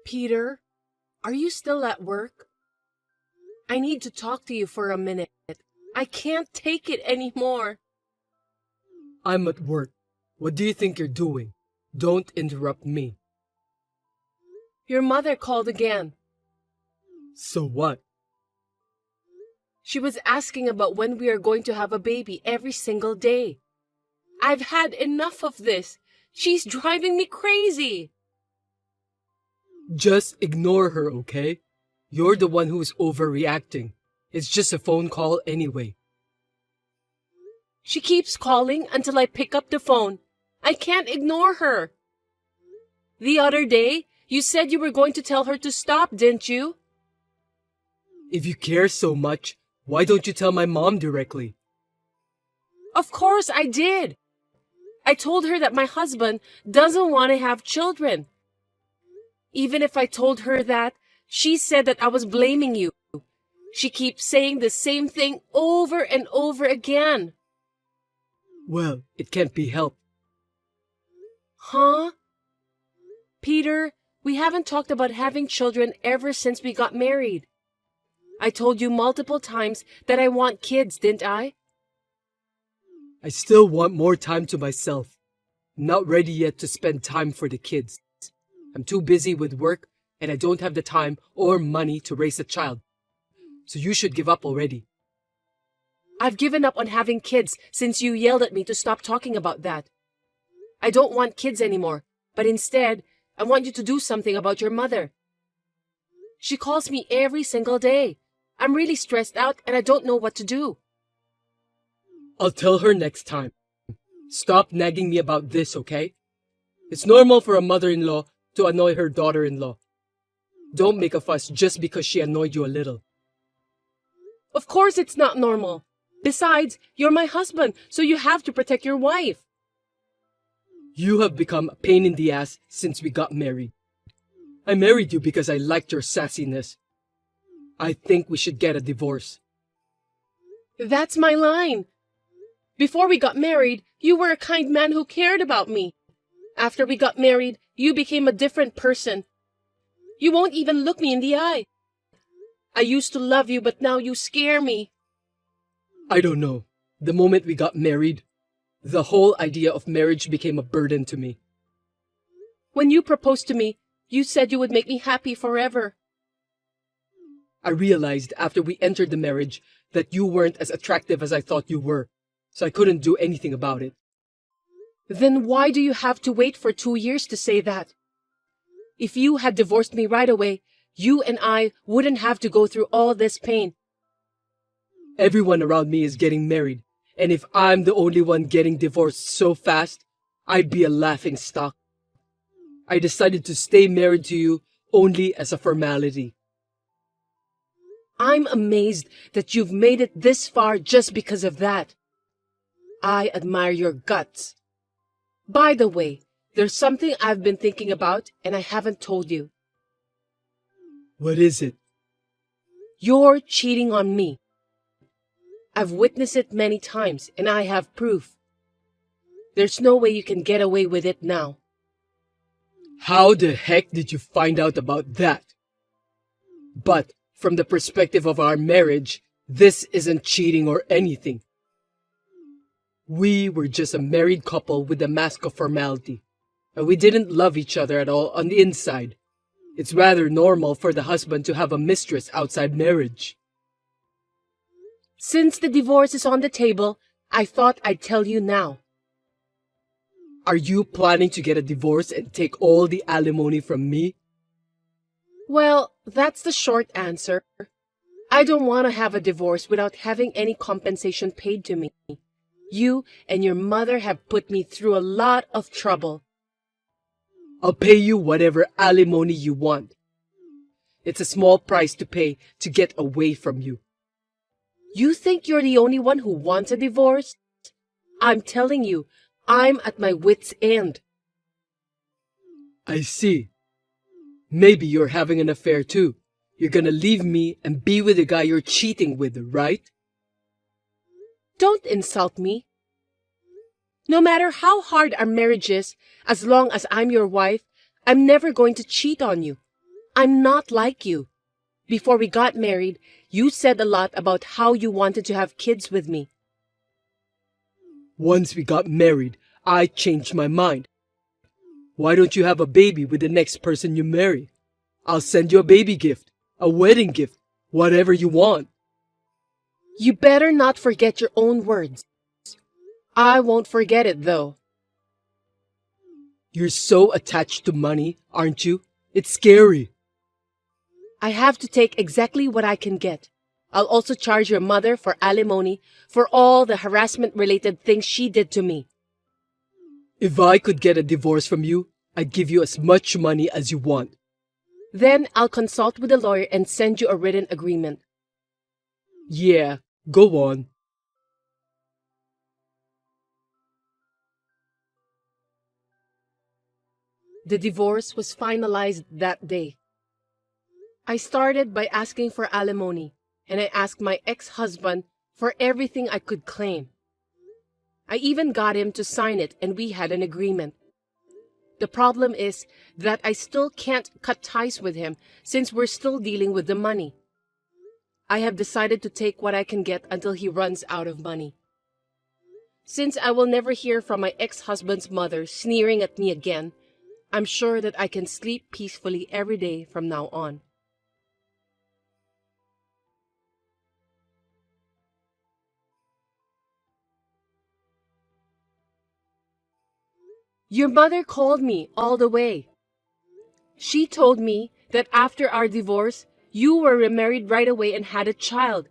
Peter, are you still at work? I need to talk to you for a minute. I can't take it anymore. I'm at work. What do you think you're doing? Don't interrupt me. Your mother called again. So what? She was asking about when we are going to have a baby every single day. I've had enough of this. She's driving me crazy. Just ignore her, okay? You're the one who's overreacting. It's just a phone call anyway. She keeps calling until I pick up the phone. I can't ignore her. The other day, you said you were going to tell her to stop, didn't you? If you care so much, why don't you tell my mom directly? Of course I did. I told her that my husband doesn't want to have children. Even if I told her that, she said that I was blaming you. She keeps saying the same thing over and over again. Well, it can't be helped. Huh? Peter, we haven't talked about having children ever since we got married. I told you multiple times that I want kids, didn't I? I still want more time to myself. I'm not ready yet to spend time for the kids. I'm too busy with work and I don't have the time or money to raise a child. So you should give up already. I've given up on having kids since you yelled at me to stop talking about that. I don't want kids anymore, but instead, I want you to do something about your mother. She calls me every single day. I'm really stressed out and I don't know what to do. I'll tell her next time. Stop nagging me about this, okay? It's normal for a mother-in-law to annoy her daughter-in-law. Don't make a fuss just because she annoyed you a little. Of course it's not normal. Besides, you're my husband, so you have to protect your wife. You have become a pain in the ass since we got married. I married you because I liked your sassiness. I think we should get a divorce. That's my line. Before we got married, you were a kind man who cared about me. After we got married, you became a different person. You won't even look me in the eye. I used to love you, but now you scare me. I don't know. The moment we got married, the whole idea of marriage became a burden to me. When you proposed to me, you said you would make me happy forever. I realized after we entered the marriage that you weren't as attractive as I thought you were, so I couldn't do anything about it. Then why do you have to wait for 2 years to say that? If you had divorced me right away, you and I wouldn't have to go through all this pain. Everyone around me is getting married, and if I'm the only one getting divorced so fast, I'd be a laughing stock. I decided to stay married to you only as a formality. I'm amazed that you've made it this far just because of that. I admire your guts. By the way, there's something I've been thinking about and I haven't told you. What is it? You're cheating on me. I've witnessed it many times and I have proof. There's no way you can get away with it now. How the heck did you find out about that? But from the perspective of our marriage, this isn't cheating or anything. We were just a married couple with a mask of formality, and we didn't love each other at all on the inside. It's rather normal for the husband to have a mistress outside marriage. Since the divorce is on the table, I thought I'd tell you now. Are you planning to get a divorce and take all the alimony from me? Well, that's the short answer. I don't want to have a divorce without having any compensation paid to me. You and your mother have put me through a lot of trouble. I'll pay you whatever alimony you want. It's a small price to pay to get away from you. You think you're the only one who wants a divorce? I'm telling you, I'm at my wit's end. I see. Maybe you're having an affair too. You're gonna leave me and be with the guy you're cheating with, right? Don't insult me. No matter how hard our marriage is, as long as I'm your wife, I'm never going to cheat on you. I'm not like you. Before we got married, you said a lot about how you wanted to have kids with me. Once we got married, I changed my mind. Why don't you have a baby with the next person you marry? I'll send you a baby gift, a wedding gift, whatever you want. You better not forget your own words. I won't forget it, though. You're so attached to money, aren't you? It's scary. I have to take exactly what I can get. I'll also charge your mother for alimony for all the harassment-related things she did to me. If I could get a divorce from you, I'd give you as much money as you want. Then I'll consult with a lawyer and send you a written agreement. Yeah, go on. The divorce was finalized that day. I started by asking for alimony, and I asked my ex-husband for everything I could claim. I even got him to sign it, and we had an agreement. The problem is that I still can't cut ties with him since we're still dealing with the money. I have decided to take what I can get until he runs out of money. Since I will never hear from my ex-husband's mother sneering at me again, I'm sure that I can sleep peacefully every day from now on. Your mother called me all the way. She told me that after our divorce, you were remarried right away and had a child.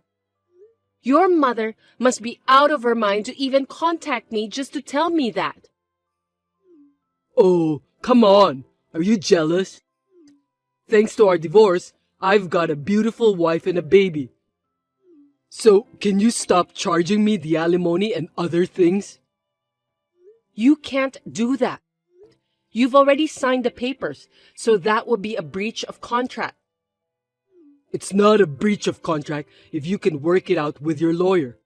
Your mother must be out of her mind to even contact me just to tell me that. Oh, come on. Are you jealous? Thanks to our divorce, I've got a beautiful wife and a baby. So, can you stop charging me the alimony and other things? You can't do that. You've already signed the papers, so that would be a breach of contract. It's not a breach of contract if you can work it out with your lawyer.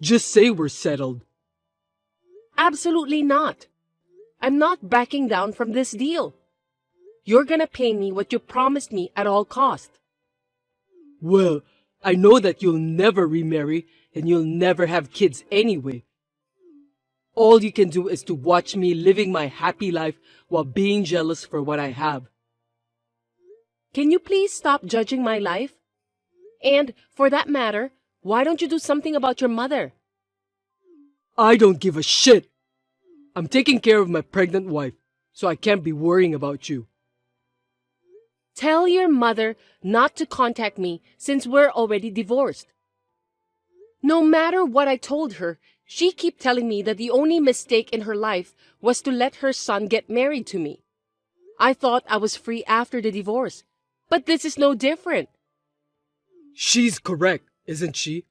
Just say we're settled. Absolutely not. I'm not backing down from this deal. You're gonna pay me what you promised me at all cost. Well, I know that you'll never remarry and you'll never have kids anyway. All you can do is to watch me living my happy life while being jealous for what I have. Can you please stop judging my life? And, for that matter, why don't you do something about your mother? I don't give a shit. I'm taking care of my pregnant wife, so I can't be worrying about you. Tell your mother not to contact me since we're already divorced. No matter what I told her, she kept telling me that the only mistake in her life was to let her son get married to me. I thought I was free after the divorce, but this is no different. She's correct, isn't she?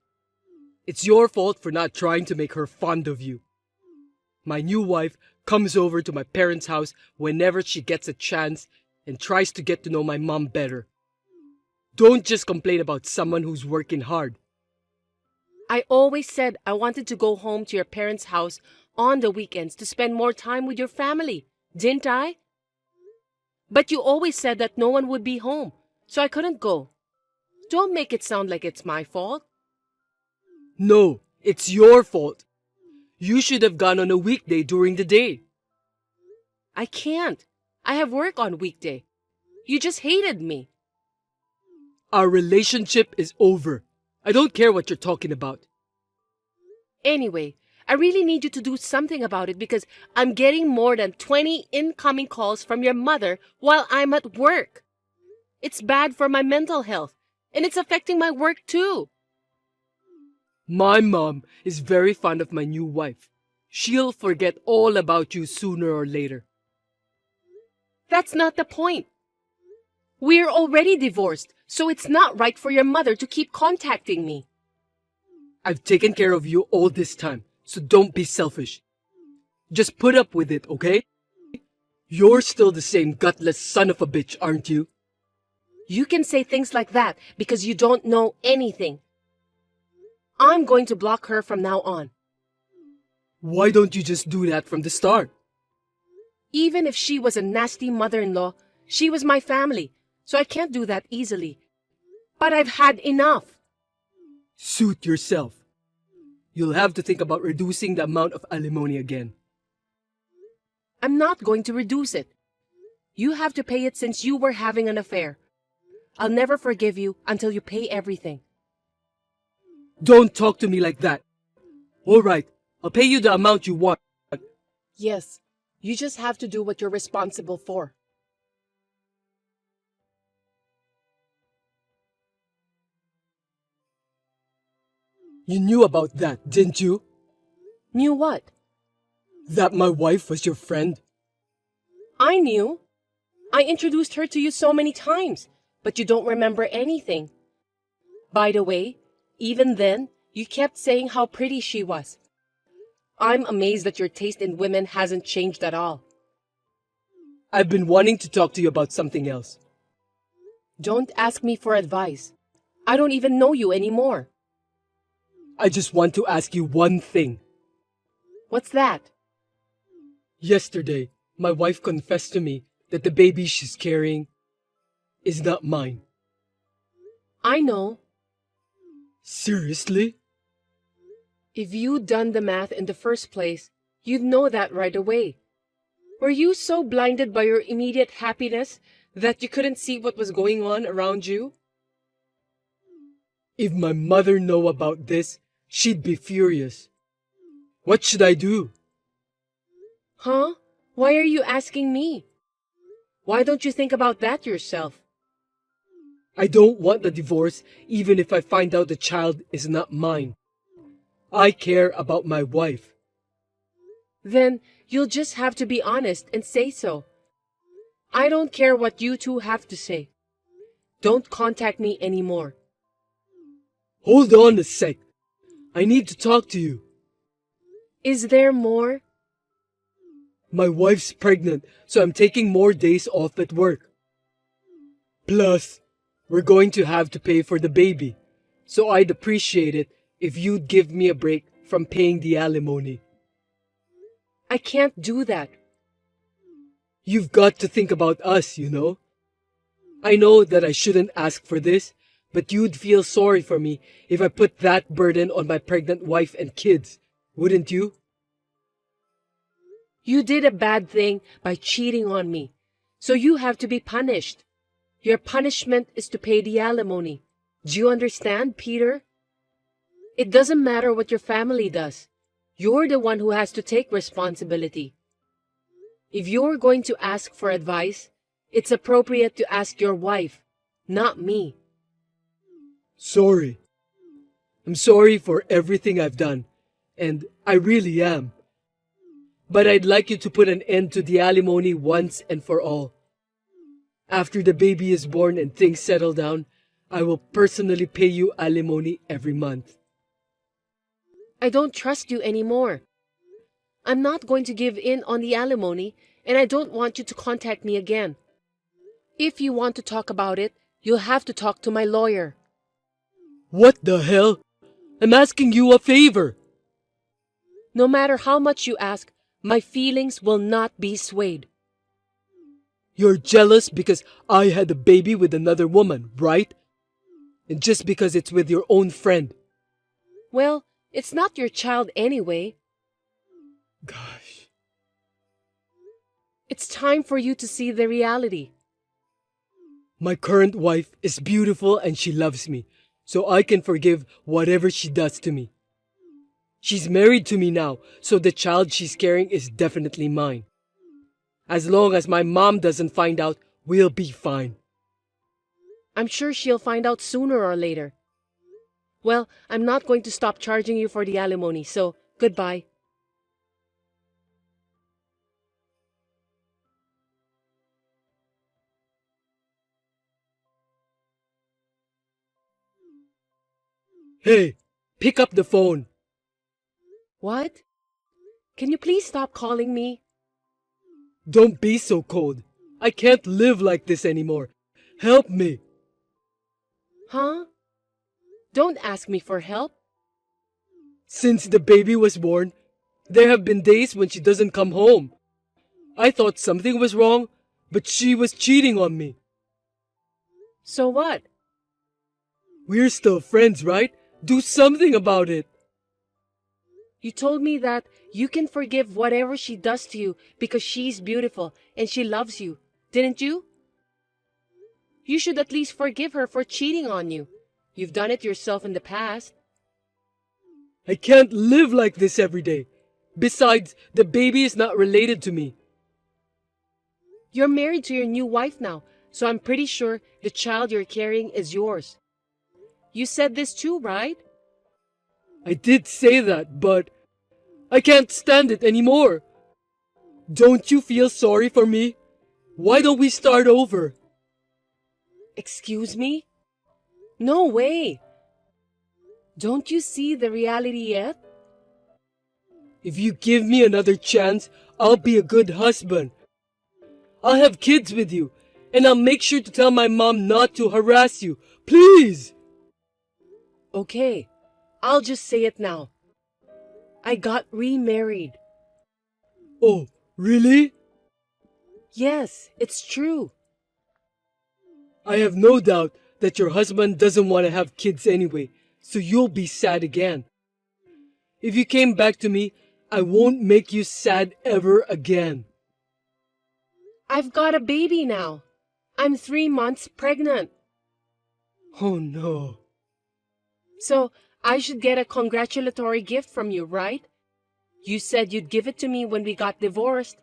It's your fault for not trying to make her fond of you. My new wife comes over to my parents' house whenever she gets a chance and tries to get to know my mom better. Don't just complain about someone who's working hard. I always said I wanted to go home to your parents' house on the weekends to spend more time with your family, didn't I? But you always said that no one would be home, so I couldn't go. Don't make it sound like it's my fault. No, it's your fault. You should have gone on a weekday during the day. I can't. I have work on weekday. You just hated me. Our relationship is over. I don't care what you're talking about. Anyway, I really need you to do something about it because I'm getting more than 20 incoming calls from your mother while I'm at work. It's bad for my mental health, and it's affecting my work too. My mom is very fond of my new wife. She'll forget all about you sooner or later. That's not the point. We're already divorced, so it's not right for your mother to keep contacting me. I've taken care of you all this time, so don't be selfish. Just put up with it, okay? You're still the same gutless son of a bitch, aren't you? You can say things like that because you don't know anything. I'm going to block her from now on. Why don't you just do that from the start? Even if she was a nasty mother-in-law, she was my family. so I can't do that easily. But I've had enough. Suit yourself. You'll have to think about reducing the amount of alimony again. I'm not going to reduce it. You have to pay it since you were having an affair. I'll never forgive you until you pay everything. Don't talk to me like that. All right, I'll pay you the amount you want. Yes, you just have to do what you're responsible for. You knew about that, didn't you? Knew what? That my wife was your friend? I knew. I introduced her to you so many times, but you don't remember anything. By the way, even then, you kept saying how pretty she was. I'm amazed that your taste in women hasn't changed at all. I've been wanting to talk to you about something else. Don't ask me for advice. I don't even know you anymore. I just want to ask you one thing. What's that? Yesterday, my wife confessed to me that the baby she's carrying is not mine. I know. Seriously? If you'd done the math in the first place, you'd know that right away. Were you so blinded by your immediate happiness that you couldn't see what was going on around you? If my mother knew about this, she'd be furious. What should I do? Huh? Why are you asking me? Why don't you think about that yourself? I don't want the divorce even if I find out the child is not mine. I care about my wife. Then you'll just have to be honest and say so. I don't care what you two have to say. Don't contact me anymore. Hold on a sec. I need to talk to you. Is there more? My wife's pregnant, so I'm taking more days off at work. Plus, we're going to have to pay for the baby, so I'd appreciate it if you'd give me a break from paying the alimony. I can't do that. You've got to think about us, you know. I know that I shouldn't ask for this, but you'd feel sorry for me if I put that burden on my pregnant wife and kids, wouldn't you? You did a bad thing by cheating on me, so you have to be punished. Your punishment is to pay the alimony. Do you understand, Peter? It doesn't matter what your family does. You're the one who has to take responsibility. If you're going to ask for advice, it's appropriate to ask your wife, not me. Sorry. I'm sorry for everything I've done, and I really am. But I'd like you to put an end to the alimony once and for all. After the baby is born and things settle down, I will personally pay you alimony every month. I don't trust you anymore. I'm not going to give in on the alimony, and I don't want you to contact me again. If you want to talk about it, you'll have to talk to my lawyer. What the hell? I'm asking you a favor. No matter how much you ask, my feelings will not be swayed. You're jealous because I had a baby with another woman, right? And just because it's with your own friend. Well, it's not your child anyway. Gosh. It's time for you to see the reality. My current wife is beautiful and she loves me, so I can forgive whatever she does to me. She's married to me now, so the child she's carrying is definitely mine. As long as my mom doesn't find out, we'll be fine. I'm sure she'll find out sooner or later. Well, I'm not going to stop charging you for the alimony, so goodbye. Hey, pick up the phone. What? Can you please stop calling me? Don't be so cold. I can't live like this anymore. Help me. Huh? Don't ask me for help. Since the baby was born, there have been days when she doesn't come home. I thought something was wrong, but she was cheating on me. So what? We're still friends, right? Do something about it. You told me that you can forgive whatever she does to you because she's beautiful and she loves you, didn't you? You should at least forgive her for cheating on you. You've done it yourself in the past. I can't live like this every day. Besides, the baby is not related to me. You're married to your new wife now, so I'm pretty sure the child you're carrying is yours. You said this too, right? I did say that, but I can't stand it anymore. Don't you feel sorry for me? Why don't we start over? Excuse me? No way! Don't you see the reality yet? If you give me another chance, I'll be a good husband. I'll have kids with you, and I'll make sure to tell my mom not to harass you. Please! Okay, I'll just say it now. I got remarried. Oh, really? Yes, it's true. I have no doubt that your husband doesn't want to have kids anyway, so you'll be sad again. If you came back to me, I won't make you sad ever again. I've got a baby now. I'm 3 months pregnant. Oh no. So I should get a congratulatory gift from you, right? You said you'd give it to me when we got divorced.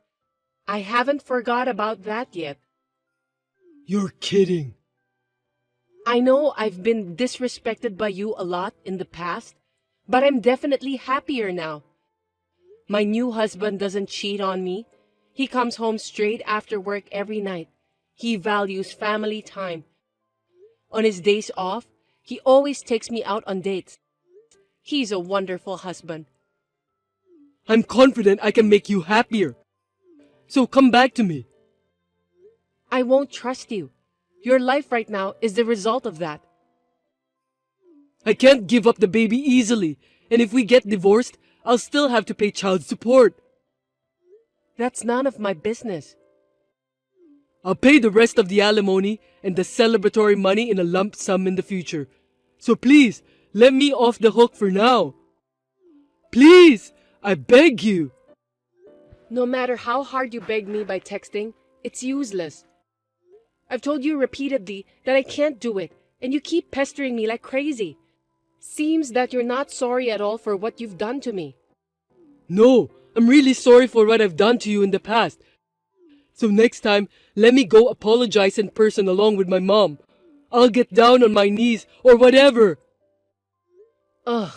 I haven't forgot about that yet. You're kidding. I know I've been disrespected by you a lot in the past, but I'm definitely happier now. My new husband doesn't cheat on me. He comes home straight after work every night. He values family time. On his days off, he always takes me out on dates. He's a wonderful husband. I'm confident I can make you happier. So come back to me. I won't trust you. Your life right now is the result of that. I can't give up the baby easily, and if we get divorced, I'll still have to pay child support. That's none of my business. I'll pay the rest of the alimony and the celebratory money in a lump sum in the future. So please, let me off the hook for now. Please, I beg you. No matter how hard you beg me by texting, it's useless. I've told you repeatedly that I can't do it, and you keep pestering me like crazy. Seems that you're not sorry at all for what you've done to me. No, I'm really sorry for what I've done to you in the past. So next time, let me go apologize in person along with my mom. I'll get down on my knees or whatever. Ugh,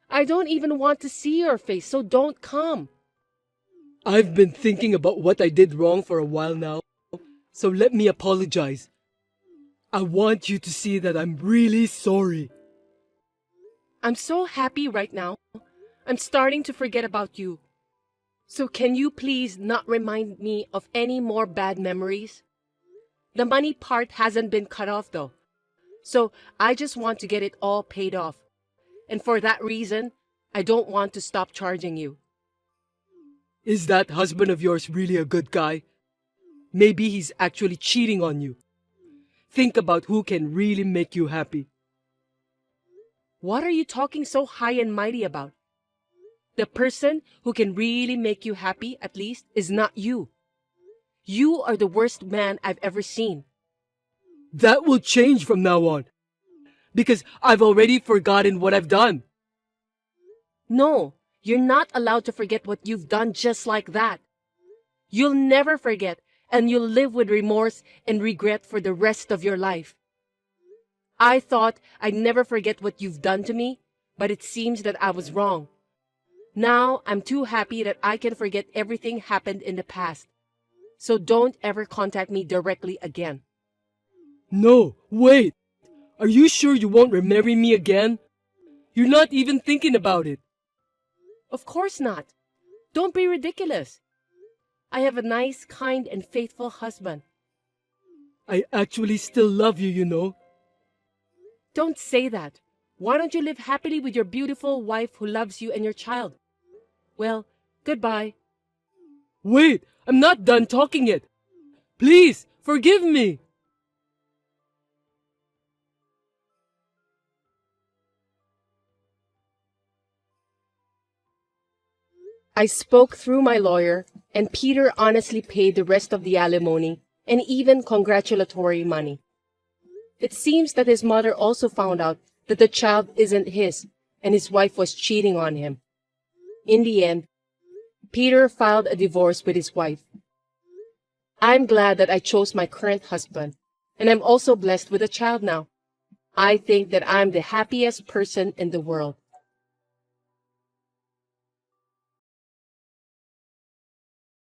I don't even want to see your face, so don't come. I've been thinking about what I did wrong for a while now, so let me apologize. I want you to see that I'm really sorry. I'm so happy right now. I'm starting to forget about you. So can you please not remind me of any more bad memories? The money part hasn't been cut off though. So I just want to get it all paid off. And for that reason, I don't want to stop charging you. Is that husband of yours really a good guy? Maybe he's actually cheating on you. Think about who can really make you happy. What are you talking so high and mighty about? The person who can really make you happy, at least, is not you. You are the worst man I've ever seen. That will change from now on. Because I've already forgotten what I've done. No, you're not allowed to forget what you've done just like that. You'll never forget, and you'll live with remorse and regret for the rest of your life. I thought I'd never forget what you've done to me, but it seems that I was wrong. Now I'm too happy that I can forget everything happened in the past. So don't ever contact me directly again. No, wait. Are you sure you won't remarry me again? You're not even thinking about it. Of course not. Don't be ridiculous. I have a nice, kind, and faithful husband. I actually still love you, you know. Don't say that. Why don't you live happily with your beautiful wife who loves you and your child? Well, goodbye. Wait, I'm not done talking yet. Please, forgive me. I spoke through my lawyer, and Peter honestly paid the rest of the alimony and even congratulatory money. It seems that his mother also found out that the child isn't his, and his wife was cheating on him. In the end, Peter filed a divorce with his wife. I'm glad that I chose my current husband, and I'm also blessed with a child now. I think that I'm the happiest person in the world.